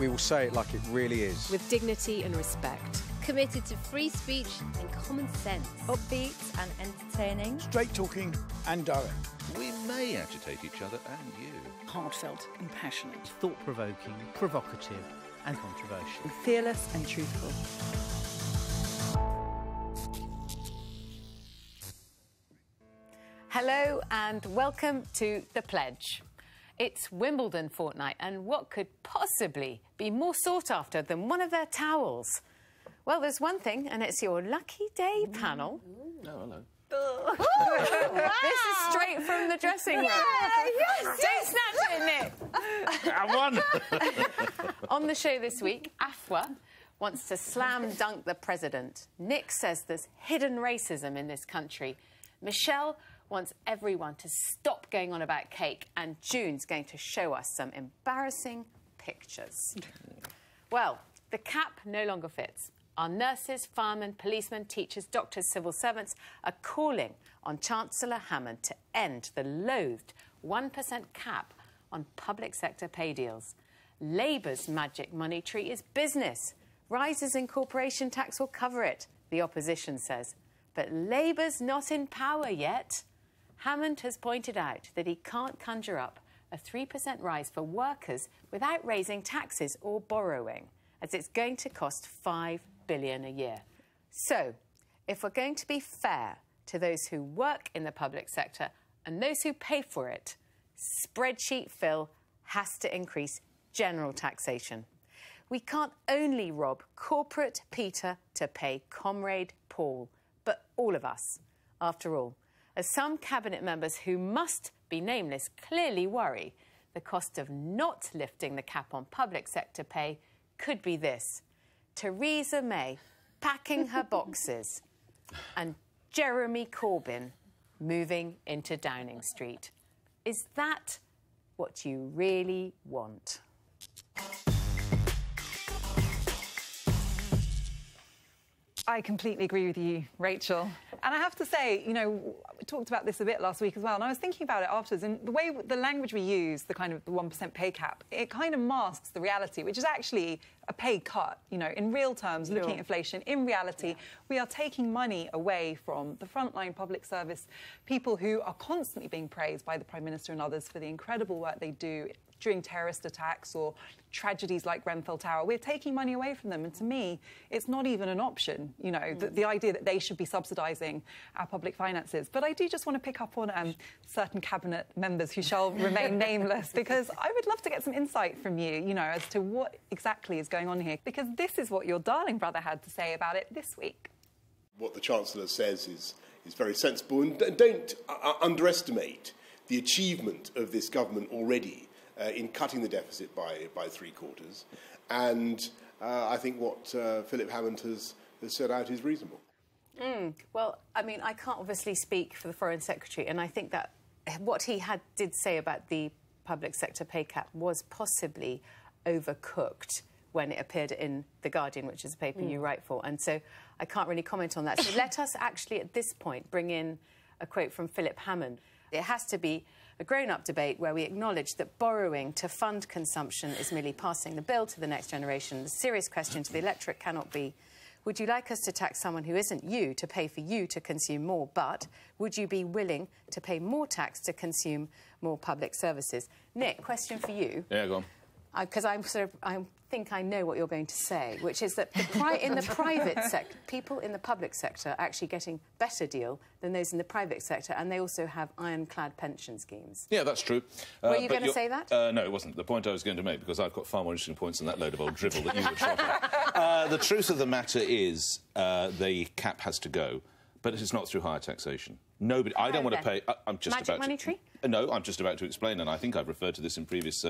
We will say it like it really is. With dignity and respect. Committed to free speech and common sense. Upbeat and entertaining. Straight talking and direct. We may agitate each other and you. Heartfelt and passionate. Thought-provoking, provocative and controversial. Fearless and truthful. Hello and welcome to The Pledge. It's Wimbledon fortnight, and what could possibly be more sought after than one of their towels? Well, there's one thing, and it's your lucky day panel. Oh, hello. This is straight from the dressing room. Yes. Don't snatch it, Nick. I won! On the show this week, Afua wants to slam dunk the president. Nick says there's hidden racism in this country. Michelle wants everyone to stop going on about cake, and June's going to show us some embarrassing pictures. Well, the cap no longer fits. Our nurses, firemen, policemen, teachers, doctors, civil servants are calling on Chancellor Hammond to end the loathed 1% cap on public sector pay deals. Labour's magic money tree is business. Rises in corporation tax will cover it, the opposition says. But Labour's not in power yet. Hammond has pointed out that he can't conjure up a 3% rise for workers without raising taxes or borrowing, as it's going to cost $5 billion a year. So, if we're going to be fair to those who work in the public sector and those who pay for it, Spreadsheet Phil has to increase general taxation. We can't only rob corporate Peter to pay Comrade Paul, but all of us, after all. As some cabinet members who must be nameless clearly worry, the cost of not lifting the cap on public sector pay could be this: Theresa May packing her boxes and Jeremy Corbyn moving into Downing Street. Is that what you really want? I completely agree with you, Rachel. And I have to say, you know, we talked about this a bit last week as well, and I was thinking about it afterwards, and the way the language we use, the kind of the 1% pay cap, it kind of masks the reality, which is actually a pay cut, you know, in real terms, looking at inflation. In reality, we are taking money away from the frontline public service, people who are constantly being praised by the Prime Minister and others for the incredible work they do during terrorist attacks or tragedies like Grenfell Tower. We're taking money away from them, and to me, it's not even an option, you know, the idea that they should be subsidising our public finances. But I do just want to pick up on certain cabinet members who shall remain nameless, because I would love to get some insight from you, you know, as to what exactly is going on here, because this is what your darling brother had to say about it this week. What the Chancellor says is very sensible, and don't underestimate the achievement of this government already in cutting the deficit by three-quarters. And I think what Philip Hammond has set out is reasonable. Well, I mean, I can't obviously speak for the Foreign Secretary, and I think that what he did say about the public sector pay cap was possibly overcooked when it appeared in The Guardian, which is a paper you write for. And so I can't really comment on that. So let us actually, at this point, bring in a quote from Philip Hammond. It has to be a grown-up debate where we acknowledge that borrowing to fund consumption is merely passing the bill to the next generation. The serious question to the electorate cannot be, would you like us to tax someone who isn't you to pay for you to consume more, but would you be willing to pay more tax to consume more public services? Nick, question for you. Yeah, go on. Because I think I know what you're going to say, which is that in the private sector, people in the public sector are actually getting better deal than those in the private sector, and they also have ironclad pension schemes. Yeah, that's true. Were you going to say that? No, it wasn't. The point I was going to make, because I've got far more interesting points than that load of old drivel that you were shot at. The truth of the matter is the cap has to go, but it's not through higher taxation. Nobody. I don't want to pay. I'm just Magic money tree? No, I'm just about to explain, and I think I've referred to this in previous.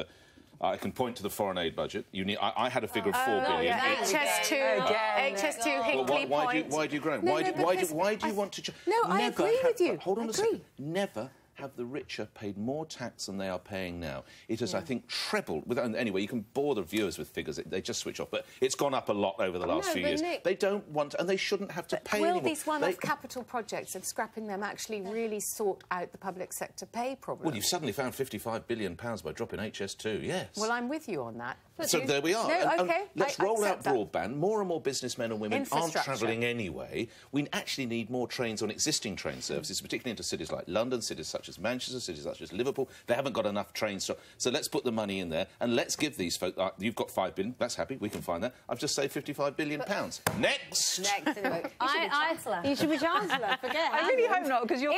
I can point to the foreign aid budget. I had a figure of $4 billion. HS2, Hinkley Point. Why do you groan? Why do you want to... No, I agree with you. Hold on a second. Never have the richer paid more tax than they are paying now. It has, I think, trebled. Anyway, you can bore the viewers with figures. They just switch off. But it's gone up a lot over the last few years. Nick, they don't want, and they shouldn't have to pay anymore. Will these one-off capital projects and scrapping them actually really sort out the public sector pay problem? Well, you've suddenly found £55 billion by dropping HS2, yes. Well, I'm with you on that. So there we are. No, OK. Let's roll out broadband. More and more businessmen and women aren't travelling anyway. We actually need more trains on existing train services, particularly into cities like London, cities such as Manchester, cities such as Liverpool. They haven't got enough trains. So let's put the money in there and let's give these folk... you've got £5 billion. That's happy. We can find that. I've just saved £55 billion. Next! You should be Chancellor. Forget I really hope not, because you're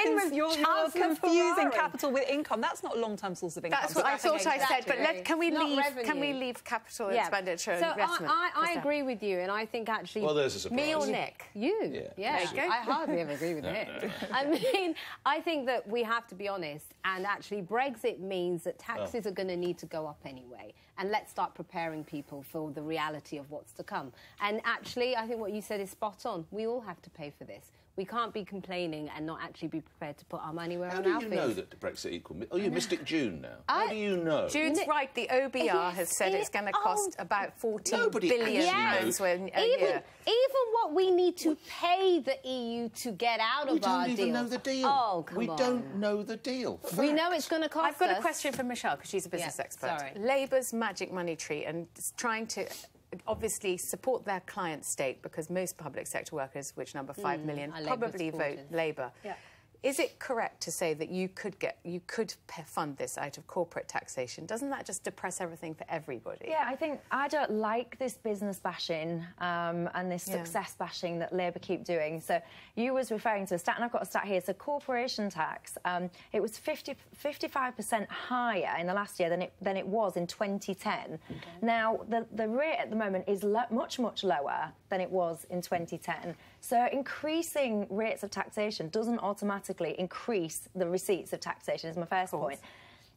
confusing capital with income. That's not a long-term source of income. That's what I thought I said. But can we leave capital expenditure and investment? I agree with you, and I think actually... Well, there's a surprise. Me or Nick? You. Yeah. I hardly ever agree with him. I mean, I think that we have to be honest, and actually Brexit means that taxes are going to need to go up anyway, and let's start preparing people for the reality of what's to come. And actually, I think what you said is spot on. We all have to pay for this. We can't be complaining and not actually be prepared to put our money where our mouth is. How do you know that Brexit equal... Oh, you Mystic June now. How do you know? June's right. The OBR has said it's going to cost about £14 billion a year. Even what we need to pay the EU to get out of our deal. We don't even know the deal. Oh, come on. We don't know the deal. We know it's going to cost us. I've got a question for Michelle, because she's a business expert. Sorry. Labour's magic money tree and trying to... obviously support their client state, because most public sector workers, which number 5 million, probably vote Labour. Yeah. Is it correct to say that you could fund this out of corporate taxation? Doesn't that just depress everything for everybody? Yeah, I think I don't like this business bashing and this success bashing that Labour keep doing. So you was referring to a stat, and I've got a stat here. So corporation tax, it was 55% higher in the last year than it was in 2010. Okay. Now the rate at the moment is much lower than it was in 2010. So increasing rates of taxation doesn't automatically increase the receipts of taxation, is my first point.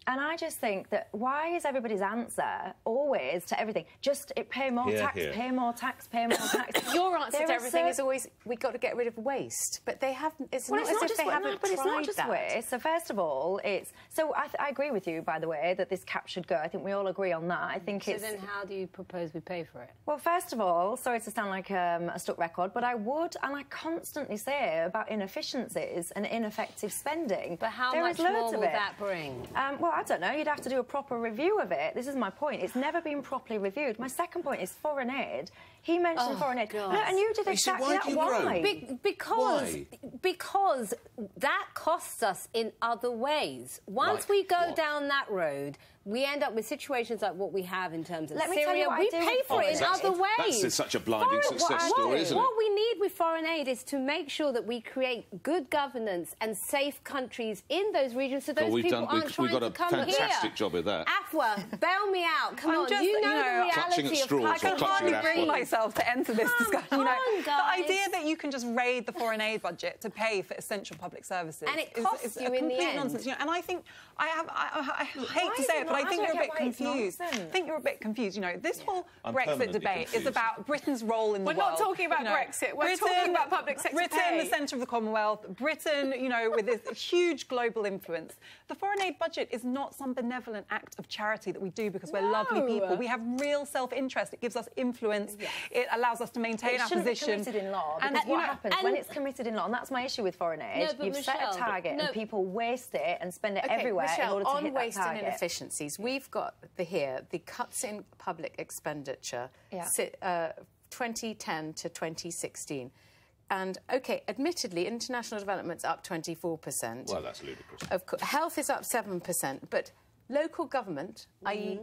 And I just think that why is everybody's answer always to everything just pay more tax, pay more tax, pay more tax? Your answer to everything is always we've got to get rid of waste, but they haven't. It's not as if they haven't tried that. But it's not just waste. So first of all, it's I agree with you, by the way, that this cap should go. I think we all agree on that. I think So then, how do you propose we pay for it? Well, first of all, sorry to sound like a stuck record, but I would, and I constantly say about inefficiencies and ineffective spending. But how much more will that bring? Well, I don't know. You'd have to do a proper review of it. This is my point. It's never been properly reviewed. My second point is foreign aid. He mentioned foreign aid. No, and you did exactly that. Why? Because that costs us in other ways. Once we go down that road, we end up with situations like what we have in terms of Syria. We pay for it in other ways. That's such a blinding success story, isn't it? What we need with foreign aid is to make sure that we create good governance and safe countries in those regions so those people aren't trying to come here. We've done a fantastic job with that. Afua, bail me out. Come on, you know the reality of... I can hardly bring myself to enter this discussion. The idea that you can just raid the foreign aid budget to pay for essential public services and it costs you in the end. Nonsense. And I think I hate to say it, but I think you're a bit confused. I think you're a bit confused. This whole Brexit debate is about Britain's role in the world. We're not talking about Brexit. We're talking about public sector Britain, pay. the centre of the Commonwealth. Britain, with this huge global influence. The foreign aid budget is not some benevolent act of charity that we do because we're lovely people. We have real self-interest. It gives us influence. Yes. It allows us to maintain our position. It shouldn't be committed in law. And what happens when it's committed in law? And that's my issue with foreign aid. You've set a target and people waste it and spend it everywhere in order to hit that target. On waste and inefficiencies, we've got the cuts in public expenditure 2010 to 2016. And, OK, admittedly, international development's up 24%. Well, that's ludicrous. Of course, health is up 7%. But local government, i.e.,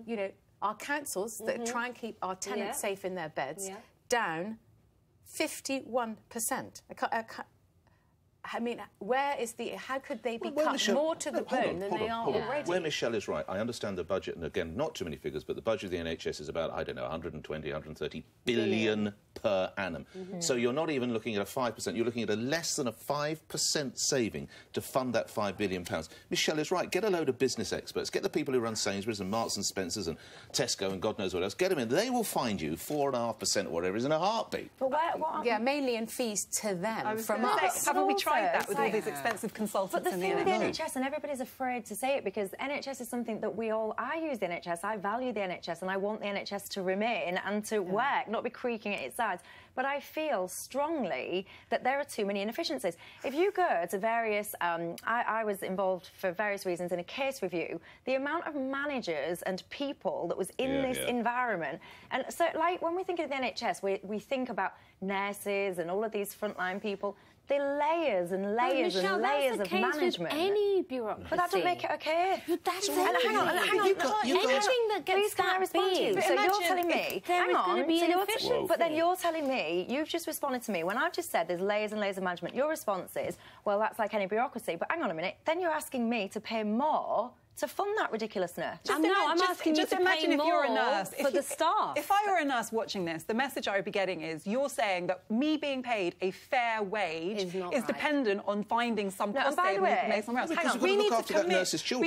our councils that try and keep our tenants safe in their beds, down 51%. I mean, how could they be cut Michelle, more to the bone than they are already? Where Michelle is right, I understand the budget, and again, not too many figures, but the budget of the NHS is about, I don't know, 120, 130 billion per annum. So you're not even looking at a 5%, you're looking at a less than a 5% saving to fund that £5 billion. Michelle is right, get a load of business experts, get the people who run Sainsbury's and Marks and Spencer's and Tesco and God knows what else, get them in, they will find you 4.5% or whatever is in a heartbeat. But mainly in fees to them from us. Haven't we tried hide that with all these expensive consultants but the in thing the with the NHS. NHS, and everybody's afraid to say it, because NHS is something that I use the NHS, I value the NHS, and I want the NHS to remain and to work, not be creaking at its sides. But I feel strongly that there are too many inefficiencies. If you go to various... I was involved for various reasons in a case review. The amount of managers and people that was in this environment. And so, like, when we think of the NHS, we think about nurses and all of these frontline people. The layers and layers and layers of management. With any bureaucracy. But that doesn't make it okay. But that's hang on. Anything that gets that big. So you're telling me, hang on, but then you're telling me, you've just responded to me, when I've just said there's layers and layers of management, your response is, well, that's like any bureaucracy. But hang on a minute, then you're asking me to pay more to fund that ridiculousness. I'm asking you to imagine pay if you're a more nurse for the staff. If I were a nurse watching this, the message I would be getting is you're saying that me being paid a fair wage is dependent on finding some cost saving information somewhere else. Hang on, we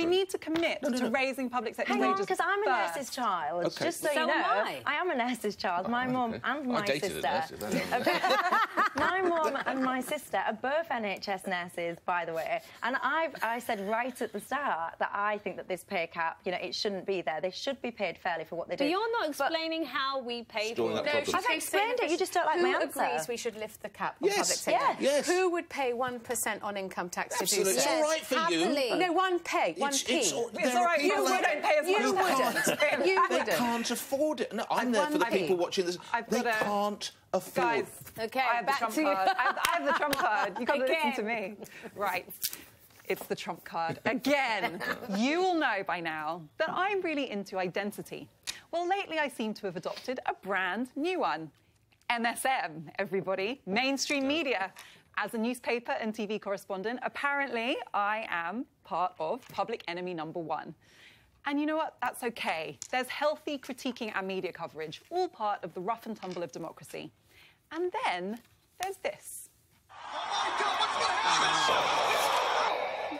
need to commit to raising public sector wages. Hang on, because I'm a nurse's child. Okay. Just so you know, I am a nurse's child. My mum and my sister. My mum and my sister are both NHS nurses, by the way. And I said right at the start that I think that this pay cap, you know, it shouldn't be there. They should be paid fairly for what they do. But you're not explaining how we pay for it. No, I've explained it. You just don't like my answer. Who agrees we should lift the cap on public sector? Yes. Who would pay 1% on income tax to do so? It's all right for you. No, 1p. It's all right. You wouldn't pay as much. You wouldn't. You wouldn't. They can't afford it. No, I'm there for the people watching this. They can't afford. Guys, okay, I have the trump card. I have the trump card. You've got to listen to me. Right. It's the trump card. Again, you all know by now that I'm really into identity. Well, lately I seem to have adopted a brand new one. MSM, everybody. Mainstream media. As a newspaper and TV correspondent, apparently I am part of public enemy number one. And you know what? That's OK. There's healthy critiquing our media coverage, all part of the rough and tumble of democracy. And then there's this.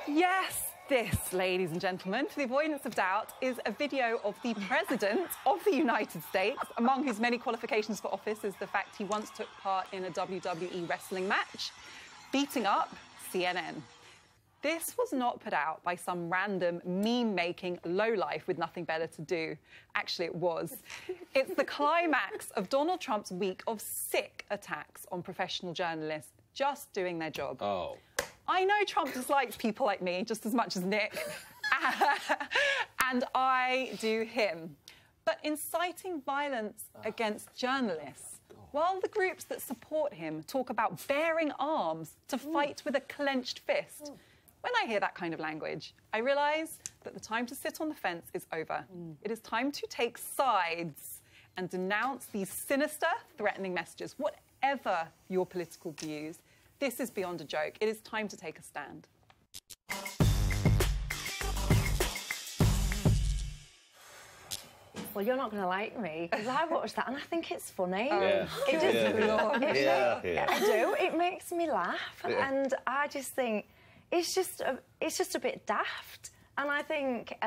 Yes, this, ladies and gentlemen, for the avoidance of doubt, is a video of the President of the United States, among his many qualifications for office is the fact he once took part in a WWE wrestling match, beating up CNN. This was not put out by some random meme-making lowlife with nothing better to do. Actually, it was. It's the climax of Donald Trump's week of sick attacks on professional journalists just doing their job. Oh. I know Trump dislikes people like me just as much as Nick, and I do him. But inciting violence against journalists, while the groups that support him talk about bearing arms to fight with a clenched fist, when I hear that kind of language, I realise that the time to sit on the fence is over. It is time to take sides and denounce these sinister, threatening messages, whatever your political views. This is beyond a joke. It is time to take a stand. Well, you're not going to like me, because I watched that and I think it's funny. Yeah. I do. It makes me laugh. And I just think it's just a bit daft. And I think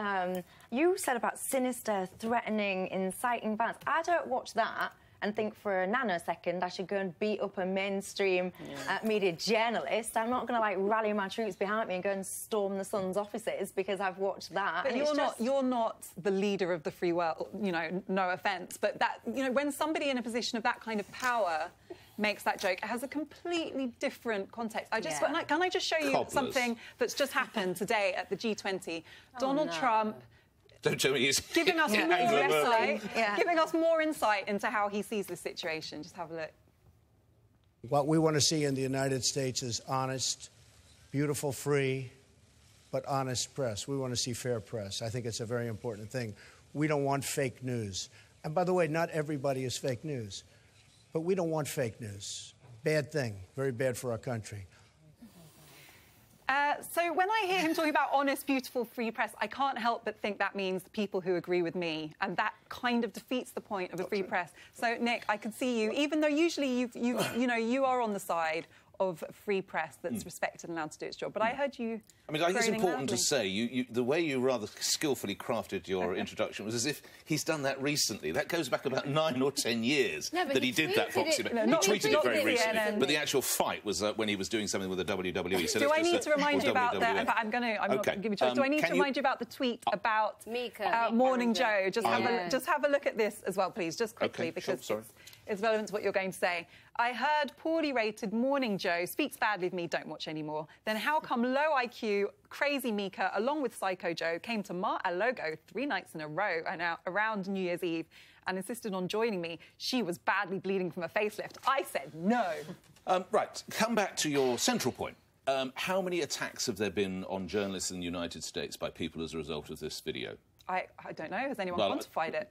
you said about sinister, threatening, inciting violence. I don't watch that and think for a nanosecond I should go and beat up a mainstream media journalist. I'm not going to, like, rally my troops behind me and go and storm the Sun's offices because I've watched that. But you're not the leader of the free world, you know, no offence. But that, you know, when somebody in a position of that kind of power makes that joke, it has a completely different context. Can I just show you something that's just happened today at the G20? Donald Trump... Don't tell me he's giving us more insight into how he sees the situation. Just have a look. What we want to see in the United States is honest, beautiful, free, but honest press. We want to see fair press. I think it's a very important thing. We don't want fake news. And by the way, not everybody is fake news. But we don't want fake news. Bad thing. Very bad for our country. So when I hear him talking about honest, beautiful, free press, I can't help but think that means people who agree with me, and that kind of defeats the point of a free press. So, Nick, I could see you, even though usually you are on the side of free press that's respected and allowed to do its job. But I heard you. I mean, I think it's important loudly. to say the way you rather skillfully crafted your introduction was as if he's done that recently. That goes back about 9 or 10 years that he did that proxy. He tweeted it very recently, but the actual fight was when he was doing something with the WWE. So do I need to remind you about that? In fact, I'm not going to give you a choice. Do I need to remind you about the tweet about Morning Joe? Just have a look at this as well, please, just quickly, because it's relevant to what you're going to say. I heard poorly rated Morning Joe speaks badly of me, don't watch anymore. Then how come low IQ, crazy Mika, along with Psycho Joe, came to Mar a logo 3 nights in a row around New Year's Eve and insisted on joining me? She was badly bleeding from a facelift. I said no. Right, come back to your central point. How many attacks have there been on journalists in the United States by people as a result of this video? I don't know. Has anyone quantified it?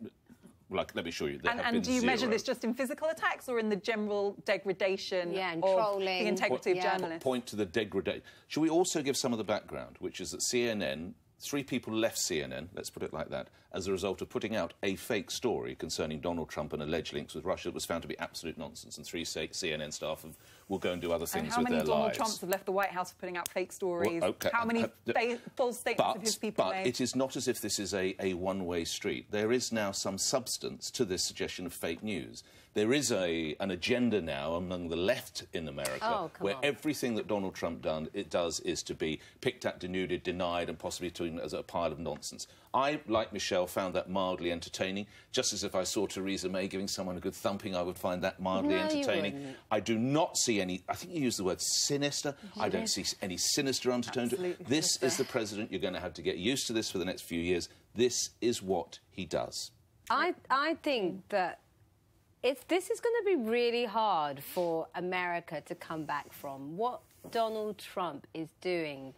Let me show you. And do you measure this just in physical attacks or in the general degradation and of trolling, the integrity of journalists? Point to the degradation. Should we also give some of the background, which is that CNN, 3 people left CNN, let's put it like that, as a result of putting out a fake story concerning Donald Trump and alleged links with Russia that was found to be absolute nonsense, and 3 CNN staff will go and do other things with their lives. And how many Donald Trumps have left the White House for putting out fake stories? Well, okay. How many false statements have his people made? But it is not as if this is a one-way street. There is now some substance to this suggestion of fake news. There is an agenda now among the left in America where everything that Donald Trump does is to be picked at, denuded, denied, and possibly taken as a pile of nonsense. I, like Michelle, found that mildly entertaining, just as if I saw Theresa May giving someone a good thumping, I would find that mildly entertaining. I do not see any, I think you used the word sinister, I don't see any sinister undertone to it. This is the president. You're going to have to get used to this for the next few years. This is what he does. I think that this is going to be really hard for America to come back from. What Donald Trump is doing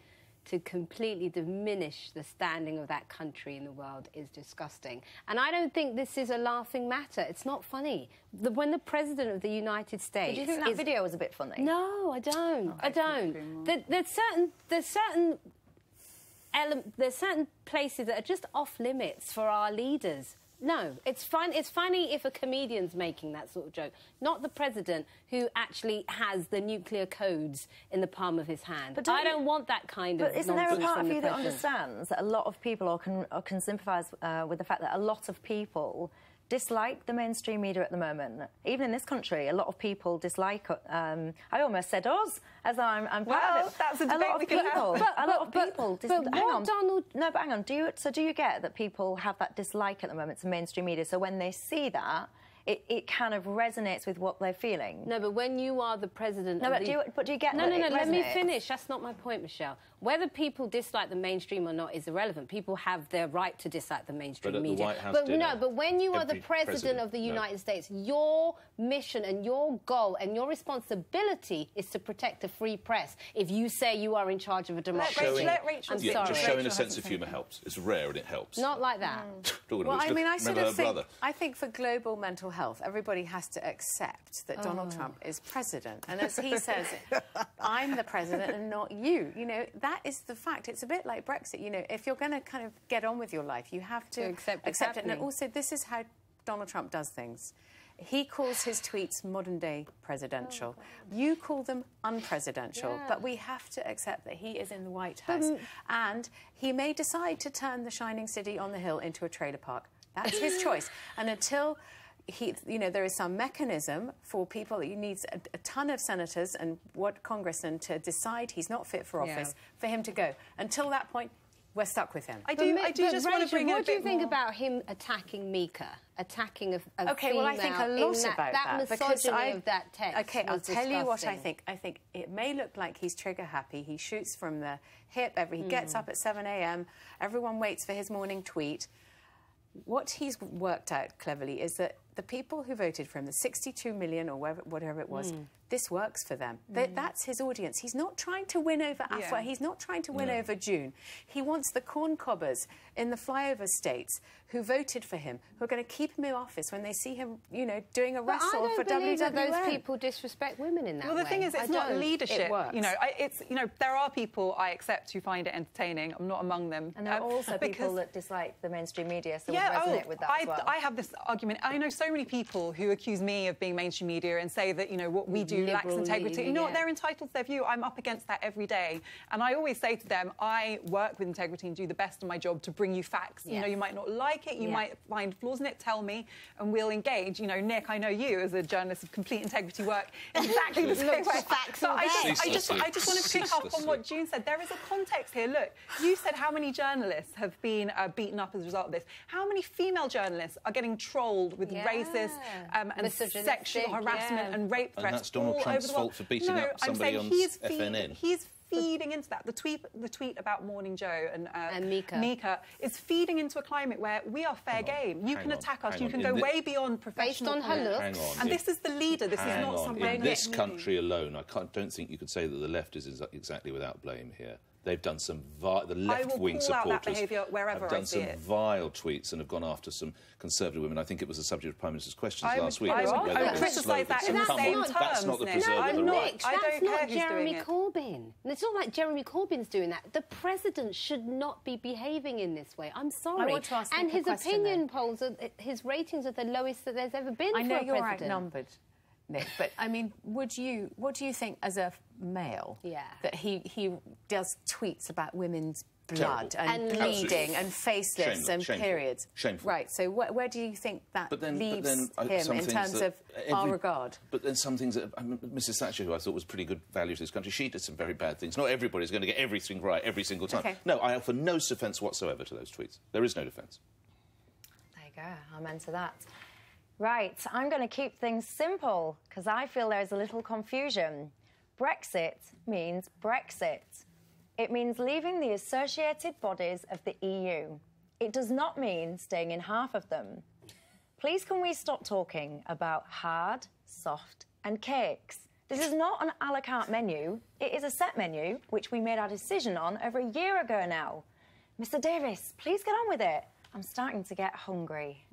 to completely diminish the standing of that country in the world is disgusting. And I don't think this is a laughing matter. It's not funny. When the President of the United States... Do you think that video was a bit funny? No, I don't. I don't. There's certain places that are just off limits for our leaders. No, it's fun. It's funny if a comedian's making that sort of joke, not the president who actually has the nuclear codes in the palm of his hand. But I don't want that kind of nonsense. But isn't there a part from of you that president. understands that a lot of people or can sympathise with the fact that a lot of people dislike the mainstream media at the moment? Even in this country, a lot of people dislike. I almost said us, as I'm proud of it. That's a debate lot of people. A lot of people. But hang on. Do you get that people have that dislike at the moment to mainstream media? So when they see that, it kind of resonates with what they're feeling. No, but when you are the president... No, but do you get No, that no, it let me resonates? finish. That's not my point, Michelle. Whether people dislike the mainstream or not is irrelevant. People have their right to dislike the mainstream media. The White House but when you are the president of the United States, your mission and your goal and your responsibility is to prect the free press. If you say you are in charge of a democracy... I'm sorry. Just showing a sense of humour helps. It's rare and it helps. Not like that. Well, I mean, I sort of think... I think for global mental health, everybody has to accept that Donald Trump is president. And as he says, I'm the president and not you. You know, that is the fact. It's a bit like Brexit. You know, if you're going to kind of get on with your life, you have to accept it. And also, this is how Donald Trump does things. He calls his tweets modern-day presidential. You call them unpresidential, but we have to accept that he is in the White House. And he may decide to turn the shining city on the hill into a trailer park. That's his choice. And until... there is some mechanism for people that you need a ton of senators and congressmen to decide he's not fit for office for him to go. Until that point, we're stuck with him. I do just want to bring in a bit more. What do you think about him attacking Mika, attacking a female? Well, I think a lot about that. Misogyny of that text. Okay, I'll tell you what I think. I think it may look like he's trigger happy. He shoots from the hip. He gets up at 7 a.m. Everyone waits for his morning tweet. What he's worked out cleverly is that the people who voted for him, the 62 million or whatever it was, this works for them. That's his audience. He's not trying to win over Afua. He's not trying to win over June. He wants the corn cobbers in the flyover states who voted for him, who are going to keep him in office when they see him, you know, doing a wrestle for WWE. I don't believe that those people disrespect women in that way. Well, the thing is, it's not leadership. It works. There are people I accept who find it entertaining. I'm not among them. And there are also people that dislike the mainstream media, so would resonate with that as well. I have this argument. I know so so many people who accuse me of being mainstream media and say that, you know, what we do lacks integrity. You know what? They're entitled to their view. I'm up against that every day. And I always say to them, I work with integrity and do the best of my job to bring you facts. You know, you might not like it, you might find flaws in it, tell me, and we'll engage. You know, Nick, I know you as a journalist of complete integrity work exactly the same way. But I just want to pick up on what June said. There is a context here. Look, you said how many journalists have been beaten up as a result of this. How many female journalists are getting trolled with racist and sexual harassment and rape threats? And that's Donald Trump's fault for beating up somebody on FNN. He's feeding into that. The tweet about Morning Joe and Mika is feeding into a climate where we are fair game. You can attack us. You can go way beyond professional. Based on her looks. And this is the leader. This is not somebody. In this country alone, I don't think you could say that the left is exactly without blame here. They've done some the left-wing supporters have done some vile tweets and have gone after some Conservative women. I think it was the subject of Prime Minister's questions last week. I would criticise that in the same terms. That's not the preserve of the right. That's not Jeremy Corbyn. It's not like Jeremy Corbyn's doing that. The president should not be behaving in this way. I'm sorry. I want to ask and his opinion polls, his ratings are the lowest that there's ever been for a president. I know you're outnumbered, Nick, but I mean, what do you think as a male that he does tweets about women's blood and bleeding and facelifts and periods? Shameful. Right. So where do you think that leaves him in terms of our regard? But then some things that Mrs. Thatcher, who I thought was pretty good value to this country, she did some very bad things. Not everybody's going to get everything right every single time. Okay. No, I offer no defence whatsoever to those tweets. There is no defence. There you go. Amen to that. Right, I'm going to keep things simple because I feel there's a little confusion. Brexit means Brexit. It means leaving the associated bodies of the EU. It does not mean staying in half of them. Please can we stop talking about hard, soft and cakes? This is not an a la carte menu. It is a set menu, which we made our decision on over a year ago now. Mr Davis, please get on with it. I'm starting to get hungry.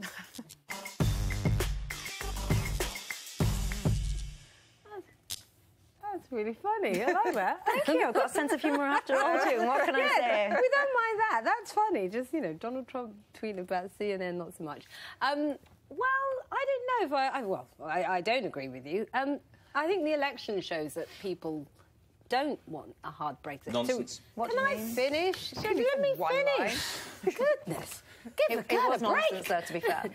That's really funny. I like that. Thank you. I've got a sense of humour after all, too. What can I say? We don't mind that. That's funny. Just, you know, Donald Trump tweeting about CNN, not so much. Well, I don't know if I don't agree with you. I think the election shows that people don't want a hard Brexit. Nonsense. Can I finish? Let me finish. Goodness. Give a girl a break. Nonsense, though, to be fair.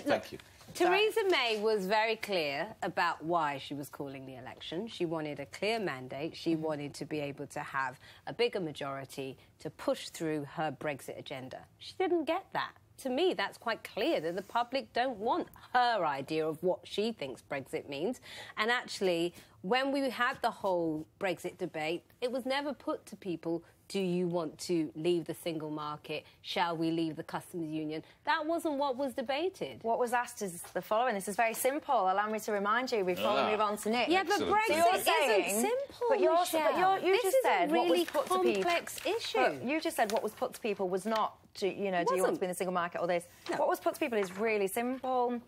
Thank you. Theresa May was very clear about why she was calling the election. She wanted a clear mandate. She wanted to be able to have a bigger majority to push through her Brexit agenda. She didn't get that. To me, that's quite clear that the public don't want her idea of what she thinks Brexit means. And actually, when we had the whole Brexit debate, it was never put to people, do you want to leave the single market? Shall we leave the customs union? That wasn't what was debated. What was asked is the following. This is very simple. Allow me to remind you before we move on to Nick. Yeah, but Brexit isn't simple, but you just said really what was put to people. Complex issue. But you just said what was put to people was not, do you want to be in the single market or this? No. What was put to people is really simple.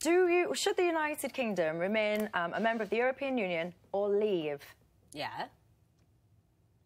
Should the United Kingdom remain a member of the European Union or leave? Yeah.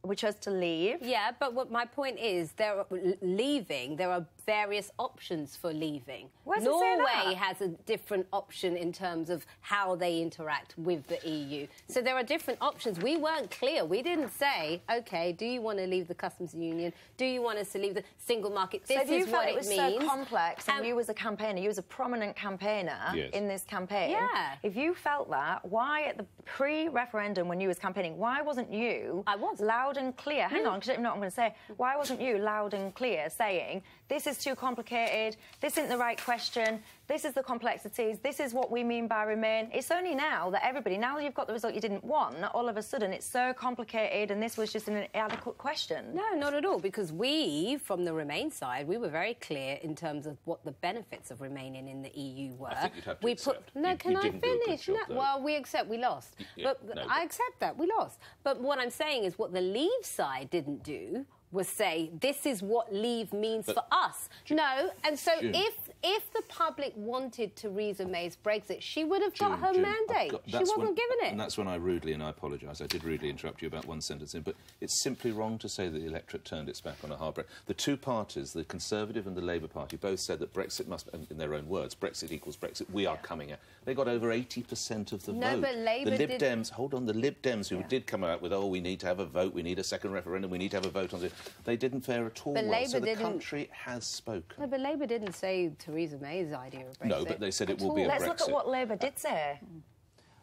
We chose to leave. Yeah, but what my point is, there are various options for leaving. Norway has a different option in terms of how they interact with the EU. So there are different options. We weren't clear. We didn't say, OK, do you want to leave the customs union? Do you want us to leave the single market? This is what it means. So if you felt it was so complex and you as a campaigner, you as a prominent campaigner in this campaign, if you felt that, why at the pre-referendum when you was campaigning, why wasn't you loud and clear? Hang on, because I don't know what I'm going to say. Why wasn't you loud and clear saying, this is too complicated, this isn't the right question, this is the complexities, this is what we mean by remain. It's only now that everybody, now that you've got the result you didn't want, all of a sudden it's so complicated and this was just an inadequate question. No, not at all, because we, from the Remain side, we were very clear in terms of what the benefits of remaining in the EU were. I think you'd have to accept. Can I finish? Well, we accept we lost. I accept that, we lost. But what I'm saying is what the Leave side didn't do was say, this is what leave means for us. No, and so if if the public wanted Theresa May's Brexit, she would have got her mandate. She wasn't given it. And that's when I rudely, and I apologise, I did rudely interrupt you about one sentence in, but it's simply wrong to say that the electorate turned its back on a hard Brexit. The two parties, the Conservative and the Labour Party, both said that Brexit must, in their own words, Brexit equals Brexit, we are coming out. They got over 80% of the vote. No, but Labour the Lib Dems, hold on, the Lib Dems who did come out with, oh, we need to have a vote, we need a second referendum, we need to have a vote on this, they didn't fare at all well. So the country has spoken. No, but Labour didn't say Theresa May's idea of Brexit. No, but they said it will be a Brexit. Let's look at what Labour did say.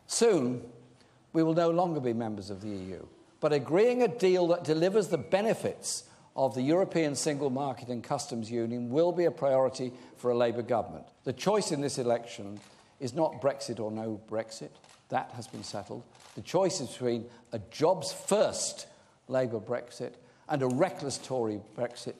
Soon, we will no longer be members of the EU, but agreeing a deal that delivers the benefits of the European single market and customs union will be a priority for a Labour government. The choice in this election is not Brexit or no Brexit. That has been settled. The choice is between a jobs-first Labour Brexit and a reckless Tory Brexit.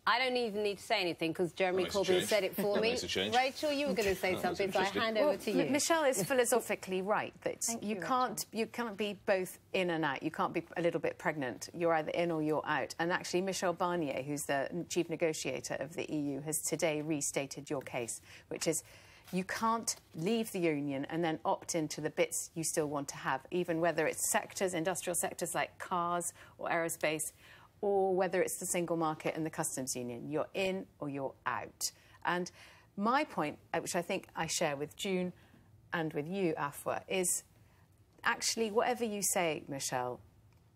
I don't even need to say anything because Jeremy Corbyn said it for me. Rachel, you were going to say something, so I hand over to you. Michelle is philosophically right that you can't be both in and out. You can't be a little bit pregnant. You're either in or you're out. And actually, Michel Barnier, who's the chief negotiator of the EU, has today restated your case, which is you can't leave the union and then opt into the bits you still want to have, even whether it's sectors, industrial sectors like cars or aerospace, or whether it's the single market and the customs union. You're in or you're out. And my point, which I think I share with June and with you, Afua, is actually whatever you say, Michelle,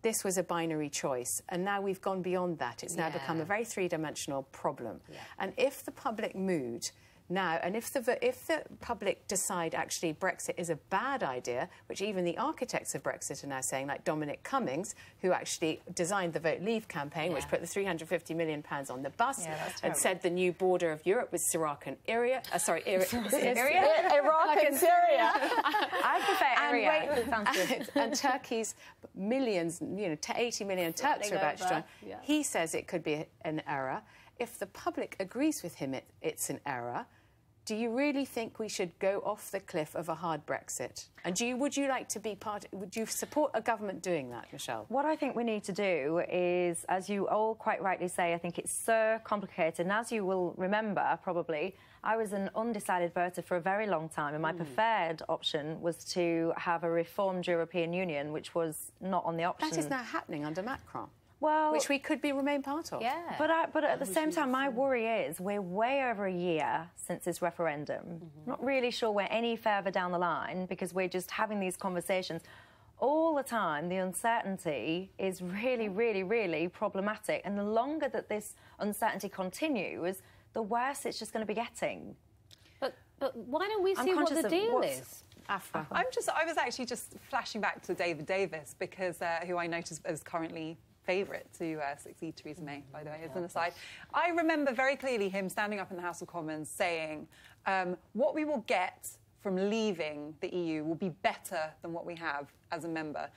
this was a binary choice, and now we've gone beyond that. It's now become a very three-dimensional problem. And if the public mood now, and if the public decide actually Brexit is a bad idea, which even the architects of Brexit are now saying, like Dominic Cummings, who actually designed the Vote Leave campaign, which put the £350 million on the bus, and said the new border of Europe was Iraq and Syria. Iraq and Syria. I prefer Syria. And Turkey's millions, 80 million Turks are about to join. He says it could be an error. If the public agrees with him it's an error, do you really think we should go off the cliff of a hard Brexit? And would you like to be would you support a government doing that, Michelle? What I think we need to do is, as you all quite rightly say, I think it's so complicated. And as you will remember, probably, I was an undecided voter for a very long time, and my preferred option was to have a reformed European Union, which was not on the option. That is now happening under Macron. Well, which we could remain part of. Yeah. But at the same time, my worry is we're way over a year since this referendum. Not really sure we're any further down the line because we're just having these conversations all the time. The uncertainty is really, really, really problematic. And the longer that this uncertainty continues, the worse it's just going to be getting. But why don't we see what the deal is? Afra. I was actually just flashing back to David Davis because who I noticed is currently favourite to succeed Theresa May, by the way, as an aside. I remember very clearly him standing up in the House of Commons saying, what we will get from leaving the EU will be better than what we have as a member.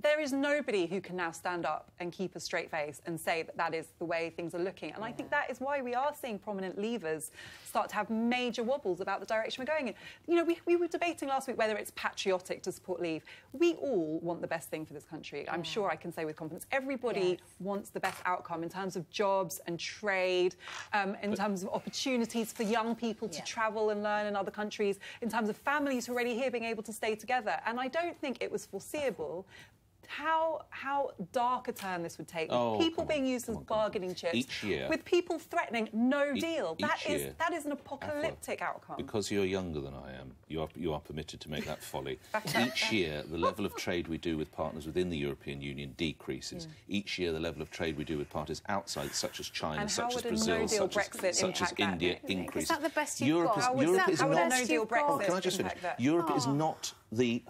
There is nobody who can now stand up and keep a straight face and say that that is the way things are looking. And I think that is why we are seeing prominent leavers start to have major wobbles about the direction we're going in. You know, we were debating last week whether it's patriotic to support Leave. We all want the best thing for this country. I'm sure I can say with confidence. Everybody wants the best outcome in terms of jobs and trade, in terms of opportunities for young people to travel and learn in other countries, in terms of families who are already here being able to stay together. And I don't think it was foreseeable how dark a turn this would take, with people being used as bargaining chips, each year, with people threatening no deal. That is an apocalyptic outcome. Because you're younger than I am, you are permitted to make that folly. Each year, the level of trade we do with partners within the European Union decreases. Each year, the level of trade we do with parties outside, such as China, such as Brazil, such as India, increases. Is that the best you've got? Europe is not. Can I just finish? Europe is not the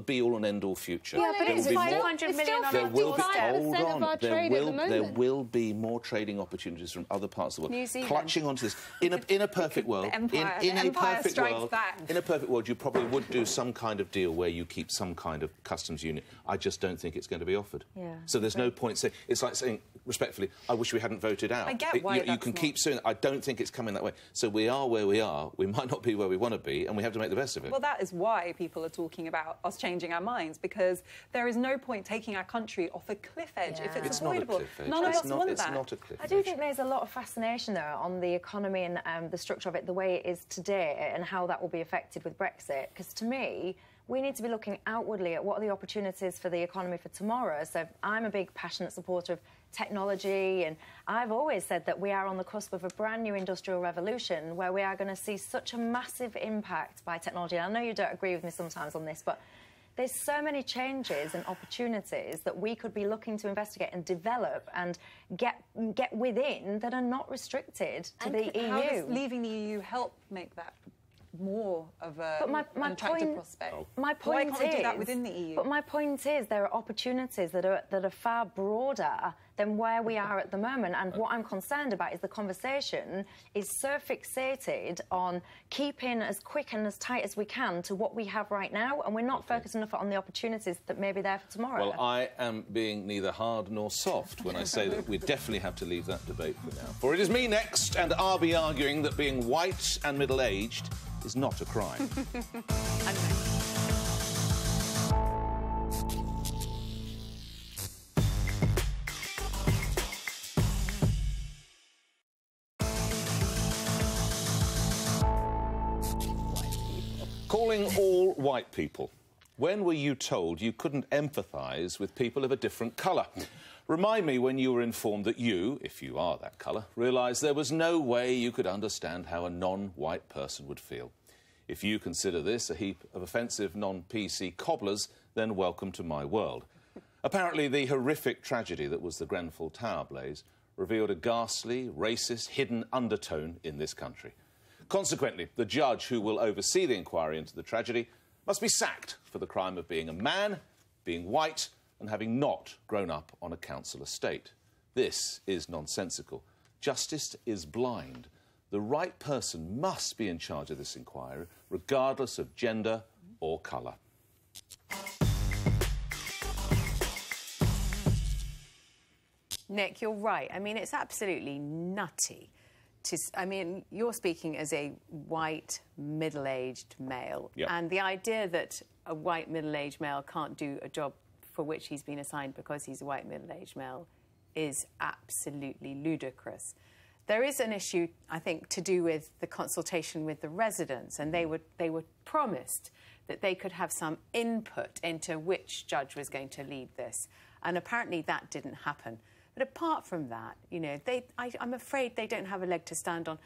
be-all and end-all future. Yeah, but it's 500 million on there will be, hold on, there will be more trading opportunities from other parts of the world. New Zealand. Clutching onto this. In a perfect world, in a perfect world, you probably would do some kind of deal where you keep some kind of customs unit. I just don't think it's going to be offered. Yeah. So there's no point saying... It's like saying respectfully, I wish we hadn't voted out. I get why you can keep suing. I don't think it's coming that way. So we are where we are. We might not be where we want to be, and we have to make the best of it. Well, that is why people are talking about us changing our minds, because there is no point taking our country off a cliff edge if it's avoidable. Not a cliff edge. None of us want it's that. Not a cliff I do edge. think there's a lot of fascination there on the economy and the structure of it, the way it is today, and how that will be affected with Brexit. Because to me, we need to be looking outwardly at what are the opportunities for the economy for tomorrow. So I'm a big, passionate supporter of technology, and I've always said that we are on the cusp of a brand new industrial revolution where we are going to see such a massive impact by technology. I know you don't agree with me sometimes on this, but there's so many changes and opportunities that we could be looking to investigate and develop and get within that are not restricted to the EU. How does leaving the EU help make that more of an attractive prospect? My point Why can't we do that within the EU? But my point is there are opportunities that are far broader than where we are at the moment. And what I'm concerned about is the conversation is so fixated on keeping as quick and as tight as we can to what we have right now, and we're not focused enough on the opportunities that may be there for tomorrow. Well, I am being neither hard nor soft when I say that we definitely have to leave that debate for now. For it is me next, and I'll be arguing that being white and middle-aged is not a crime. Calling all white people. When were you told you couldn't empathise with people of a different colour? Remind me when you were informed that you, if you are that colour, realised there was no way you could understand how a non-white person would feel. If you consider this a heap of offensive non-PC cobblers, then welcome to my world. Apparently, the horrific tragedy that was the Grenfell Tower blaze revealed a ghastly, racist, hidden undertone in this country. Consequently, the judge who will oversee the inquiry into the tragedy must be sacked for the crime of being a man, being white, and having not grown up on a council estate. This is nonsensical. Justice is blind. The right person must be in charge of this inquiry, regardless of gender or colour. Nick, you're right. I mean, it's absolutely nutty. I mean, you're speaking as a white, middle-aged male. Yep. And the idea that a white, middle-aged male can't do a job for which he's been assigned because he's a white, middle-aged male is absolutely ludicrous. There is an issue, I think, to do with the consultation with the residents, and they were promised that they could have some input into which judge was going to lead this. And apparently that didn't happen. But apart from that, you know, I'm afraid they don't have a leg to stand on.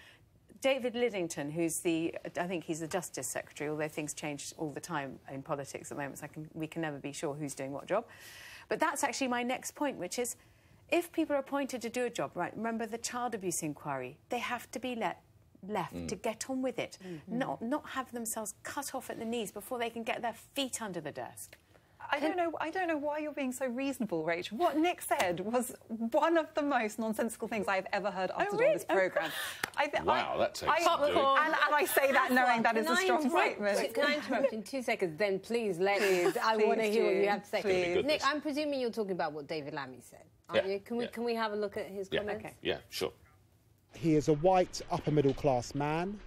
David Lidington, who's I think he's the Justice Secretary, although things change all the time in politics at the moment, so we can never be sure who's doing what job. But that's actually my next point, which is, if people are appointed to do a job, right, remember the child abuse inquiry, they have to be left to get on with it, not have themselves cut off at the knees before they can get their feet under the desk. I don't know why you're being so reasonable, Rachel. What Nick said was one of the most nonsensical things I've ever heard uttered on this programme. Wow, that takes and I say that knowing that is a strong statement. Can I interrupt in 2 seconds? Then please, I want to hear what you have to say. Please. Nick, I'm presuming you're talking about what David Lammy said, aren't you? Can we have a look at his comments? Okay. Yeah, sure. He is a white, upper-middle-class man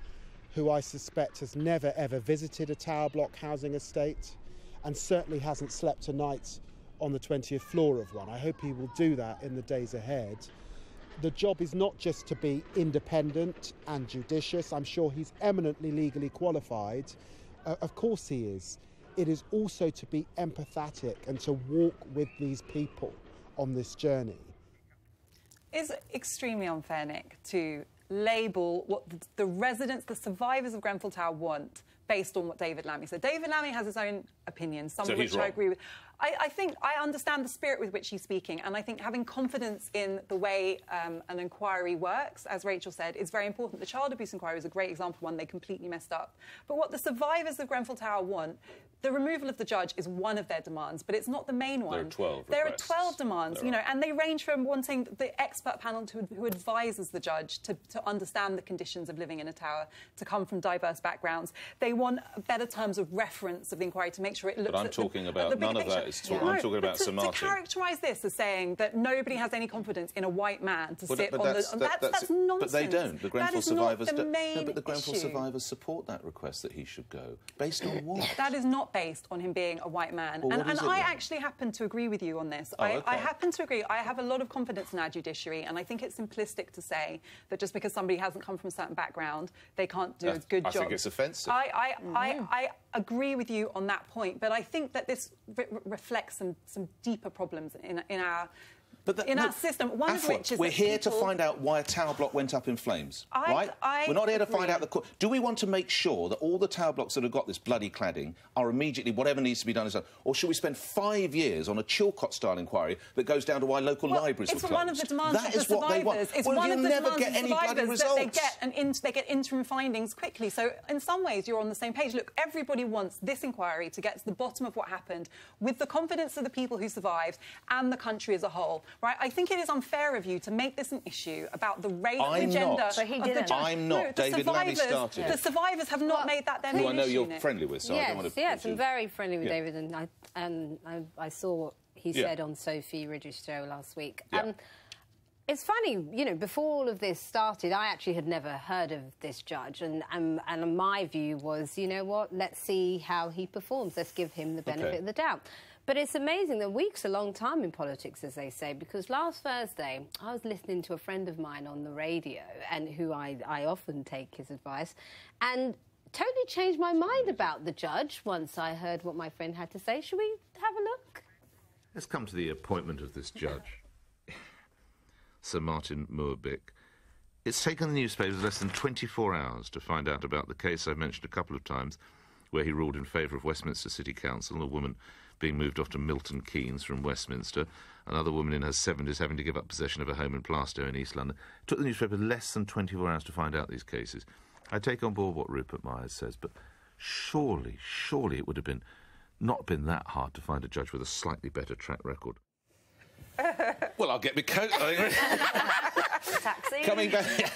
who I suspect has never, ever visited a tower block housing estate and certainly hasn't slept a night on the 20th floor of one. I hope he will do that in the days ahead. The job is not just to be independent and judicious. I'm sure he's eminently legally qualified. Of course he is. It is also to be empathetic and to walk with these people on this journey. It's extremely unfair, Nick, to label what the residents, the survivors of Grenfell Tower want based on what David Lammy said. David Lammy has his own opinions, some of which I agree with. I think I understand the spirit with which he's speaking, and I think having confidence in the way an inquiry works, as Rachel said, is very important. The child abuse inquiry is a great example of one they completely messed up. But what the survivors of Grenfell Tower want, the removal of the judge is one of their demands, but it's not the main one. There are 12 demands, you know, and they range from wanting the expert panel who advises the judge to understand the conditions of living in a tower, to come from diverse backgrounds. They want better terms of reference of the inquiry to make sure it looks... But I'm talking about... None of that is... I'm talking about Sir Martin. To characterise this as saying that nobody has any confidence in a white man to sit on the... That's nonsense. But they don't. The Grenfell survivors don't. No, but the Grenfell survivors support that request that he should go. Based on what? That is not based on him being a white man. Well, and I actually happen to agree with you on this. I happen to agree. I have a lot of confidence in our judiciary, and I think it's simplistic to say that just because somebody hasn't come from a certain background, they can't do a good job. I think it's offensive. I agree with you on that point, but I think that this reflects some deeper problems in our... in our system, one of which is we're here to find out why a tower block went up in flames, right? We're not here to find out the... Do we want to make sure that all the tower blocks that have got this bloody cladding are immediately... Whatever needs to be done is done? Or should we spend 5 years on a Chilcot-style inquiry that goes down to why local libraries were closed? It's one of the demands of the survivors. It's one of the demands of the survivors that they get interim findings quickly. So, in some ways, you're on the same page. Look, everybody wants this inquiry to get to the bottom of what happened with the confidence of the people who survived and the country as a whole. Right? I think it is unfair of you to make this an issue about the race and gender of the judge. I'm not. No, David Lammy started. The survivors have not made that their main issue. Who I know you're friendly with, so I don't want to... Yes, I'm very friendly with David, and I saw what he said on Sophie Registro last week. It's funny, you know, before all of this started, I actually had never heard of this judge, and my view was, you know what, let's see how he performs. Let's give him the benefit of the doubt. But it's amazing. The week's a long time in politics, as they say, because last Thursday I was listening to a friend of mine on the radio, and who I often take his advice, and totally changed my mind about the judge once I heard what my friend had to say. Shall we have a look? Let's come to the appointment of this judge, Sir Martin Moorbeek. It's taken the newspapers less than 24 hours to find out about the case I've mentioned a couple of times, where he ruled in favour of Westminster City Council, a woman being moved off to Milton Keynes from Westminster, another woman in her 70s having to give up possession of a home in Plaistow in East London. It took the newspaper less than 24 hours to find out these cases. I take on board what Rupert Myers says, but surely it would have not been that hard to find a judge with a slightly better track record. Well, I'll get my coat. Taxi. Coming back.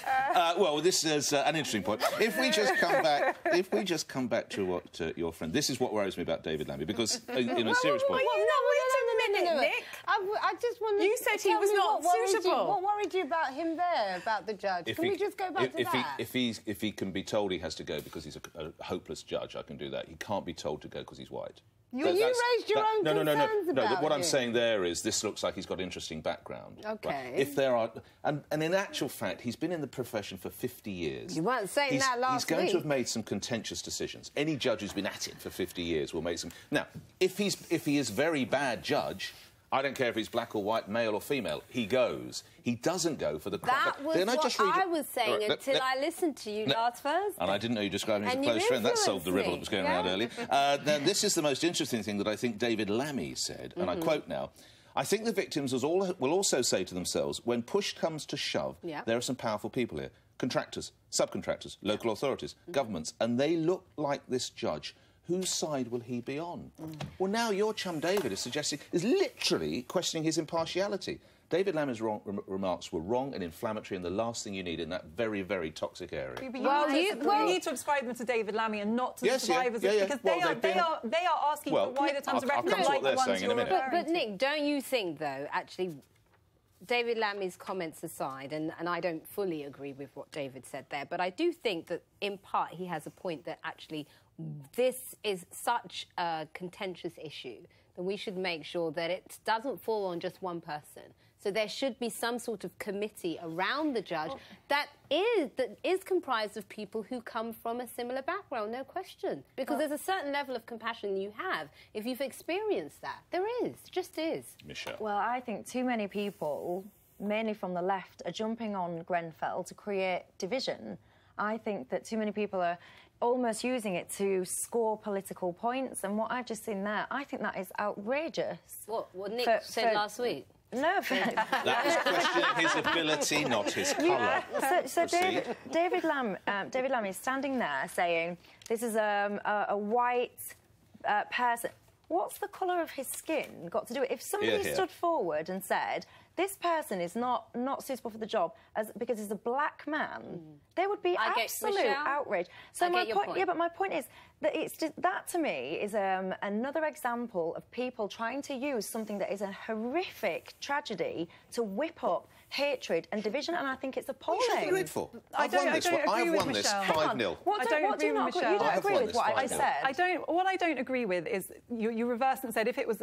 Well, this is an interesting point. If we just come back to what your friend. This is what worries me about David Lammy, because in a serious point. Wait a minute, Nick. I just wanted. You said he was not suitable. What worried you about him there, about the judge? Can we just go back to that? If he can be told he has to go because he's a hopeless judge, I can do that. He can't be told to go because he's white. You raised your own concerns about No, what I'm saying there is this looks like he's got interesting background. OK. Right? If there are... And in actual fact, he's been in the profession for 50 years. You weren't saying that last week. He's going to have made some contentious decisions. Any judge who's been at it for 50 years will make some... Now, if he is very bad judge... I don't care if he's black or white, male or female. He goes. He doesn't go for the... That was what I was saying until I listened to you last Thursday. And I didn't know you described him as a close friend. That solved the riddle that was going around earlier. Now, this is the most interesting thing that I think David Lammy said, and I quote now, I think the victims will also say to themselves, when push comes to shove, there are some powerful people here. Contractors, subcontractors, local authorities, governments, and they look like this judge. Whose side will he be on? Well, now your chum David is literally questioning his impartiality. David Lammy's remarks were wrong and inflammatory, and the last thing you need in that very, very toxic area. You need to ascribe them to David Lammy and not to the survivors, because they are asking for wider terms of reference, like the ones you're referring to. But Nick, don't you think, though, actually, David Lammy's comments aside, and I don't fully agree with what David said there, but I do think that, in part, he has a point that actually this is such a contentious issue that we should make sure that it doesn't fall on just one person. So there should be some sort of committee around the judge that is comprised of people who come from a similar background, no question. Because there's a certain level of compassion you have if you've experienced that. There is, just is. Michelle. Well, I think too many people, mainly from the left, are jumping on Grenfell to create division. I think that too many people are almost using it to score political points, and what I've just seen there, I think that is outrageous. What Nick said last week? No, that was questioning his ability, not his colour. So David Lammy is standing there saying, this is a white person. What's the colour of his skin got to do with it? If somebody stood forward and said, this person is not suitable for the job because he's a black man, there would be absolute outrage. So my point, yeah, but my point is that it's just, that to me is another example of people trying to use something that is a horrific tragedy to whip up hatred and division, and I think it's appalling. What are you grateful? I've won this 5-0. What do you not agree with what I just said? What I don't agree with is you reversed and said if it was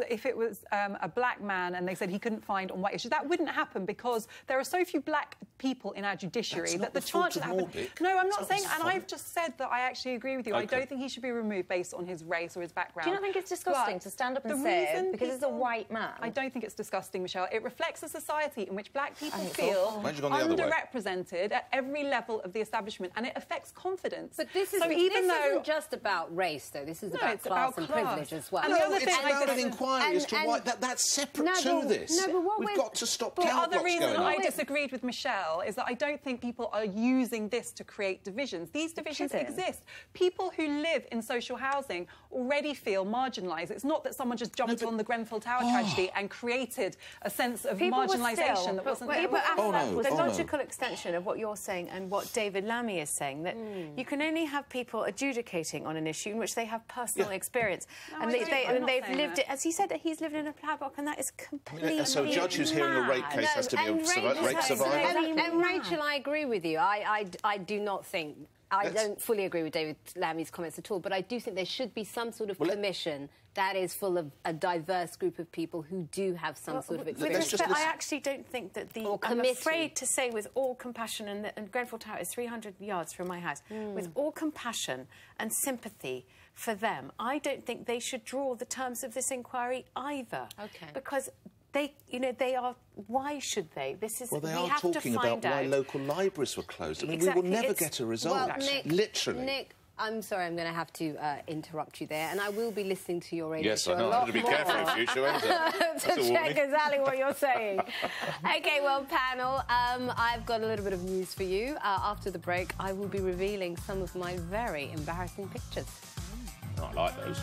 a black man and they said he couldn't find on white issues, that wouldn't happen because there are so few black people in our judiciary that the chance of happening. No, I'm not saying, and I've just said that I actually agree with you. Okay. I don't think he should be removed based on his race or his background. Do you not think it's disgusting to stand up and say because he's a white man? I don't think it's disgusting, Michelle. It reflects a society in which black people feel underrepresented at every level of the establishment, and it affects confidence. But this isn't just about race, though. This is about class and privilege as well. And the other thing, it's about an inquiry as to why that's separate to this. No, but we've got to stop tower blocks going on. The other reason I disagreed with Michelle is that I don't think people are using this to create divisions. These divisions exist. People who live in social housing already feel marginalised. It's not that someone just jumped on the Grenfell Tower tragedy and created a sense of marginalisation that wasn't there. The logical extension of what you're saying and what David Lammy is saying, that you can only have people adjudicating on an issue in which they have personal experience. No, and they've lived it. As he said, he's lived in a tower block, and that is completely so a judge who's hearing a rape case has to be a rape survivor? And Rachel, I agree with you. I do not think... I don't fully agree with David Lammy's comments at all, but I do think there should be some sort of commission that is full of a diverse group of people who do have some sort of experience. I actually don't think that I'm afraid to say with all compassion, and Grenfell Tower is 300 yards from my house, with all compassion and sympathy for them, I don't think they should draw the terms of this inquiry either. Okay. Because they are... Why should they? This is... Well, they are talking about why local libraries were closed. I mean, we will never get a result, literally. Nick, I'm sorry, I'm going to have to interrupt you there, and I will be listening to your radio show I know. a lot To be careful in future, won't it? to check exactly what you're saying. OK, well, panel, I've got a little bit of news for you. After the break, I will be revealing some of my very embarrassing pictures. I like those.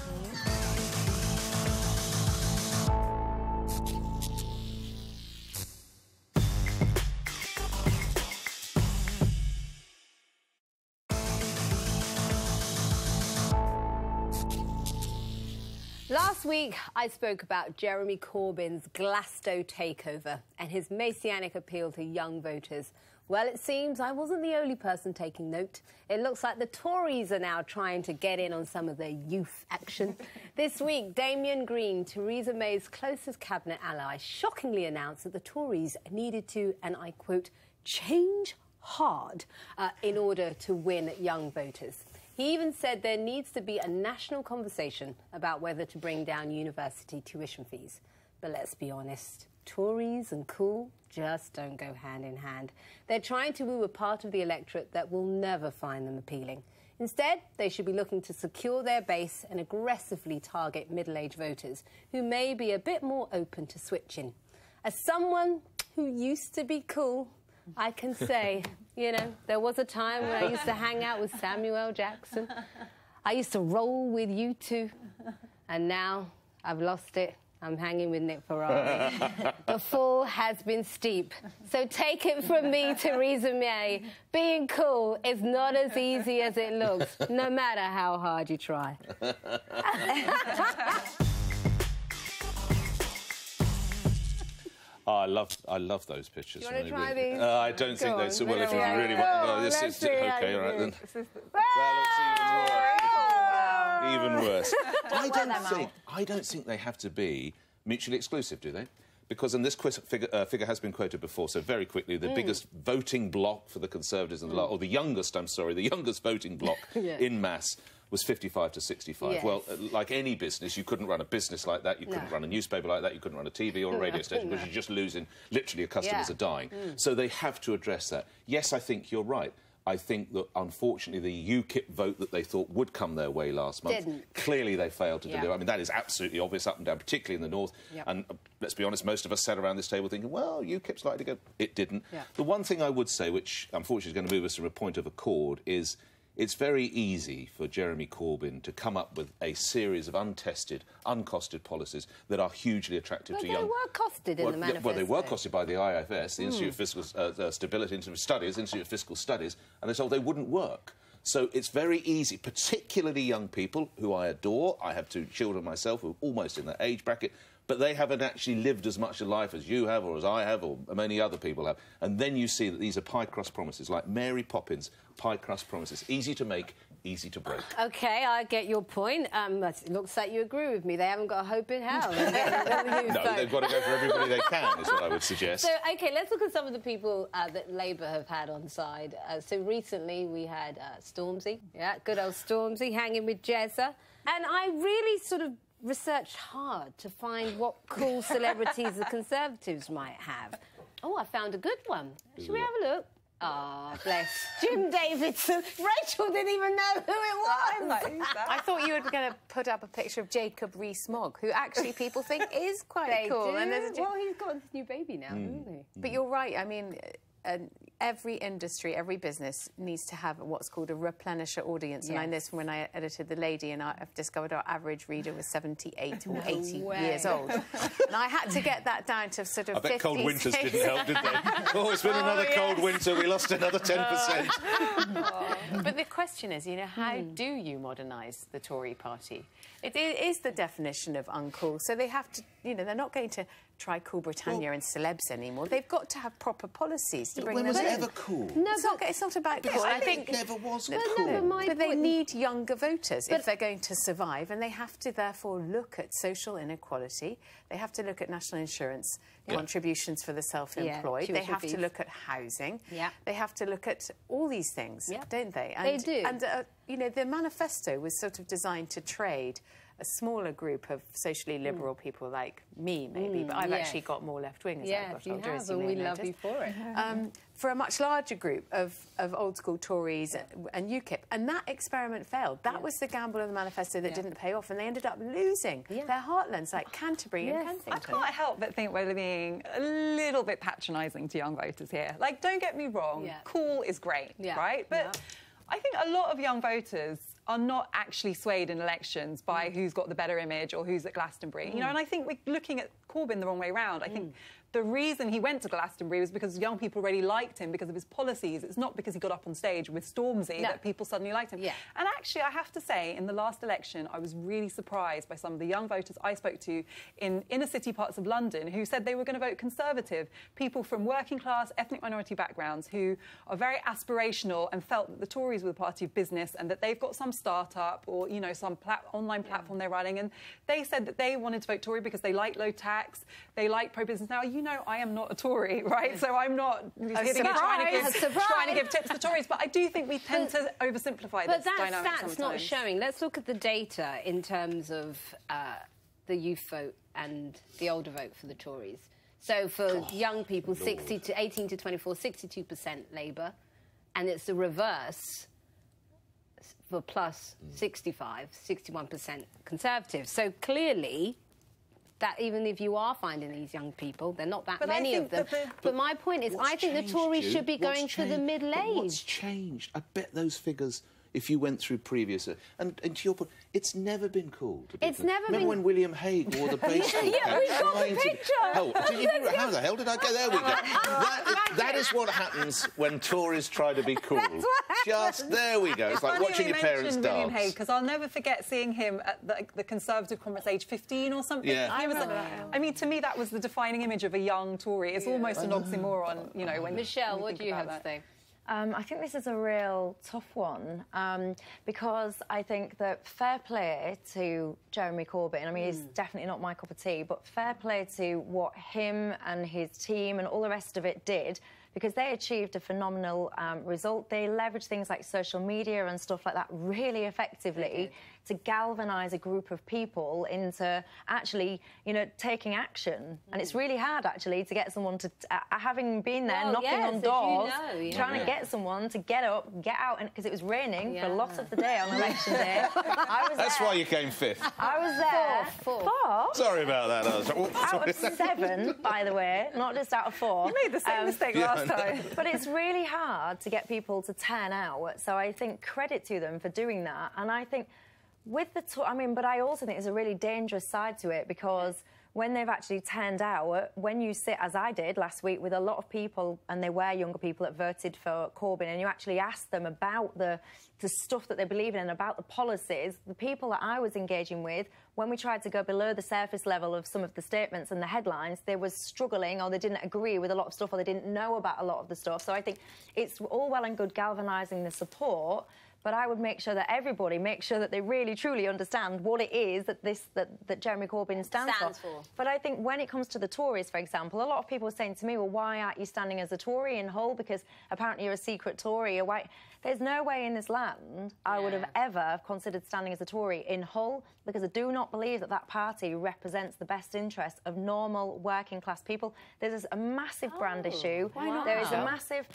Last week, I spoke about Jeremy Corbyn's Glasgow takeover and his messianic appeal to young voters. Well, it seems I wasn't the only person taking note. It looks like the Tories are now trying to get in on some of their youth action. This week, Damien Green, Theresa May's closest cabinet ally, shockingly announced that the Tories needed to, and I quote, change hard in order to win young voters. He even said there needs to be a national conversation about whether to bring down university tuition fees. But let's be honest, Tories and cool just don't go hand in hand. They're trying to woo a part of the electorate that will never find them appealing. Instead, they should be looking to secure their base and aggressively target middle-aged voters who may be a bit more open to switching. As someone who used to be cool, I can say, you know, there was a time when I used to hang out with Samuel Jackson. I used to roll with U2. And now I've lost it. I'm hanging with Nick Ferrari. The fall has been steep. So take it from me, Theresa May. Being cool is not as easy as it looks, no matter how hard you try. Oh, I love those pictures. Do you want to try these? I don't think they... So, well, if you really want... No, this is... OK, all right, then. That looks even worse. I don't think they have to be mutually exclusive, do they? Because, and this figure has been quoted before, so very quickly, the biggest voting bloc for the Conservatives, or the youngest voting bloc in mass was 55 to 65. Yes. Well, like any business, you couldn't run a business like that, you couldn't run a newspaper like that, you couldn't run a TV or a radio station, because you're just losing, literally, your customers are dying. So they have to address that. Yes, I think you're right. I think that, unfortunately, the UKIP vote that they thought would come their way last month, clearly they failed to deliver. I mean, that is absolutely obvious up and down, particularly in the north. And let's be honest, most of us sat around this table thinking, well, UKIP's likely to go. It didn't. The one thing I would say, which unfortunately is going to move us from a point of accord, is it's very easy for Jeremy Corbyn to come up with a series of untested, uncosted policies that are hugely attractive to young... They were costed in the manifesto. Well, they were costed by the IFS, the Institute of Fiscal Stability, Institute of Fiscal Studies, and they told they wouldn't work. So it's very easy, particularly young people, who I adore. I have 2 children myself who are almost in that age bracket, but they haven't actually lived as much a life as you have or as I have or many other people have. And then you see that these are pie-crust promises, like Mary Poppins, pie-crust promises. Easy to make, easy to break. OK, I get your point. It looks like you agree with me. They haven't got a hope in hell. No, they've got to go for everybody they can, is what I would suggest. So, OK, let's look at some of the people that Labour have had on side. So recently we had Stormzy, good old Stormzy, hanging with Jezza. And I really sort of researched hard to find what cool celebrities the Conservatives might have. Oh, I found a good one. Should we have a look? Ah, oh, bless. Jim Davidson. Rachel didn't even know who it was. I thought you were going to put up a picture of Jacob Rees-Mogg, who actually people think is quite cool. Do. And well, he's got this new baby now, hasn't he? But you're right. I mean, every industry, every business needs to have what's called a replenisher audience. Yes. And I know this from when I edited The Lady, and I've discovered our average reader was 78 or 80 years old. And I had to get that down to sort of 50, I bet cold winters didn't help, did they? Oh, it's been another cold winter. We lost another 10%. But the question is, you know, how do you modernise the Tory party? It is the definition of uncool. So they have to, you know, they're not going to try Cool Britannia and celebs anymore. They've got to have proper policies to bring them in. When was it ever cool? No, it's not about cool. I think it never was cool. But they need younger voters if they're going to survive, and they have to therefore look at social inequality. They have to look at national insurance contributions for the self-employed. They have to look at housing. They have to look at all these things, don't they? And, they do. And, you know, the manifesto was sort of designed to trade a smaller group of socially liberal people like me, maybe, but I've actually got more left-wing as I've got older, as you may we notice. love you for it. For a much larger group of old-school Tories and UKIP. And that experiment failed. That was the gamble of the manifesto that didn't pay off, and they ended up losing their heartlands like Canterbury and Kensington. I can't help but think we're being a little bit patronising to young voters here. Like, don't get me wrong, cool is great, right? But I think a lot of young voters are not actually swayed in elections by who's got the better image or who's at Glastonbury. You know, and I think we're looking at Corbyn the wrong way round. I think the reason he went to Glastonbury was because young people already liked him because of his policies. It's not because he got up on stage with Stormzy that people suddenly liked him. And actually, I have to say, in the last election, I was really surprised by some of the young voters I spoke to in inner city parts of London who said they were going to vote Conservative, people from working class, ethnic minority backgrounds who are very aspirational and felt that the Tories were the party of business and that they've got some start-up or, you know, some online platform they're running. And they said that they wanted to vote Tory because they like low tax, they like pro-business. Now, you know, I am not a Tory, right? So I'm not hitting it trying to give tips to Tories, but I do think we tend to oversimplify this dynamic sometimes. But that's not showing. Let's look at the data in terms of the youth vote and the older vote for the Tories. So for young people, 18 to 24, 62% Labour, and it's the reverse for plus 65, 61% Conservative. So clearly, that even if you are finding these young people, they're not that many of them. But my point is, I think the Tories should be going for the middle age. What's changed? I bet those figures, if you went through previous... And to your point, it's never been cool to be... Remember when William Hague wore the baseball cap? We've got the picture! How the hell did I go? There we go. That is what happens when Tories try to be cool. Just, there we go. It's like watching your parents dance. William Hague, because I'll never forget seeing him at the Conservative conference age 15 or something. Yeah. I mean, to me, that was the defining image of a young Tory. It's almost an oxymoron, you know, when... Michelle, what do you have to say? I think this is a real tough one because I think that fair play to Jeremy Corbyn, I mean, he's definitely not my cup of tea, but fair play to what him and his team and all the rest of it did, because they achieved a phenomenal result. They leveraged things like social media and stuff like that really effectively to galvanise a group of people into actually, you know, taking action. And it's really hard, actually, to get someone to... having been there, knocking on doors, trying to get someone to get up, get out, because it was raining for a lot of the day on election day. That's why you came fifth. I was there. Four. Sorry about that. Out of 7, by the way, not just out of 4. You made the same mistake last But it's really hard to get people to turn out. So I think credit to them for doing that. And I think with the... but I also think there's a really dangerous side to it, because when they've actually turned out, when you sit, as I did last week, with a lot of people, and they were younger people that voted for Corbyn, and you actually ask them about the stuff that they believe in and about the policies, the people that I was engaging with, when we tried to go below the surface level of some of the statements and the headlines, they were struggling, or they didn't agree with a lot of stuff, or they didn't know about a lot of the stuff. So I think it's all well and good galvanising the support, but I would make sure that everybody makes sure that they really, truly understand what it is that Jeremy Corbyn stands for. But I think when it comes to the Tories, for example, a lot of people are saying to me, well, why aren't you standing as a Tory in Hull? Because apparently you're a secret Tory. There's no way in this land I would have ever considered standing as a Tory in Hull, because I do not believe that that party represents the best interest of normal working-class people. There's a massive brand issue. Why not? There is a massive...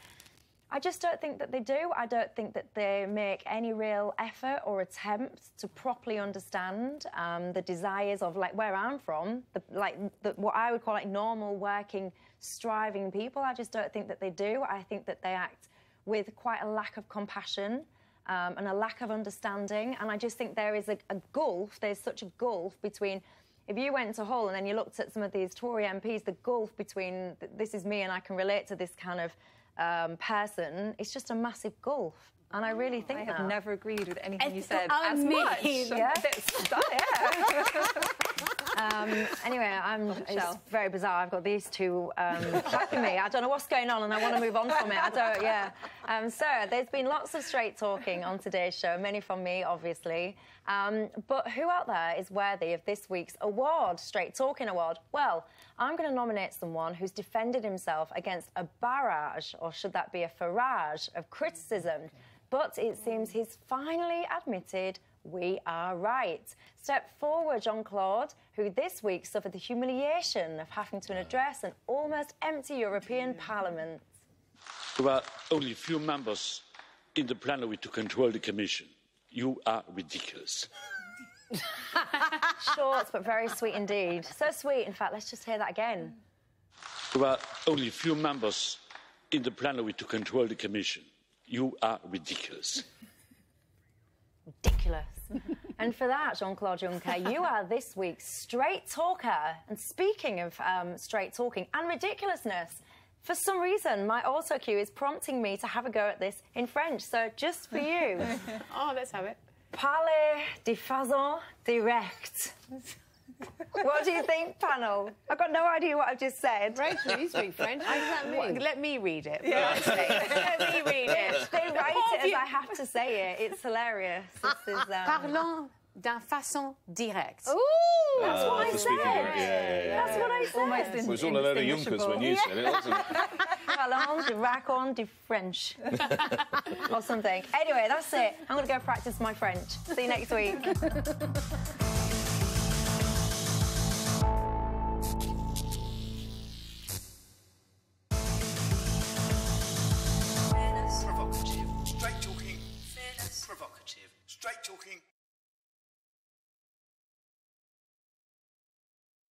I just don't think that they do. I don't think that they make any real effort or attempt to properly understand the desires of, like, where I'm from, what I would call, like, normal, working, striving people. I just don't think that they do. I think that they act with quite a lack of compassion and a lack of understanding. And I just think there is a gulf. There's such a gulf between... If you went to Hull and then you looked at some of these Tory MPs, the gulf between this is me and I can relate to this kind of person, it's just a massive gulf. And I really think I have never agreed with anything you said as much. Yeah. Anyway, it's very bizarre. I've got these two tracking me. I don't know what's going on, and I want to move on from it. So there's been lots of straight talking on today's show, many from me, obviously. But who out there is worthy of this week's award, Straight Talking Award? Well, I'm going to nominate someone who's defended himself against a barrage, or should that be a farrage, of criticism. But it seems he's finally admitted we are right. Step forward, Jean-Claude, who this week suffered the humiliation of having to address an almost empty European Parliament. There were only a few members in the plenary to control the Commission. You are ridiculous. Short, but very sweet indeed. So sweet, in fact, let's just hear that again. There were only a few members in the plenary to control the Commission. You are ridiculous. Ridiculous. And for that, Jean-Claude Juncker, you are this week's straight talker. And speaking of straight talking and ridiculousness, for some reason, my auto-cue is prompting me to have a go at this in French. So just for you. Oh, let's have it. Parler de façon directe. What do you think, panel? I've got no idea what I've just said. Rachel, you speak French. What does that mean? Let me read it. Yeah. Let me read it. They write it as I have to say it. It's hilarious. This is, Parlant d'une façon directe. Ooh, that's what I said. That's what I said. Almost it was all a load of Junkers when you said it, wasn't it? Parlant de raconte de French. Or something. Anyway, that's it. I'm going to go practice my French. See you next week.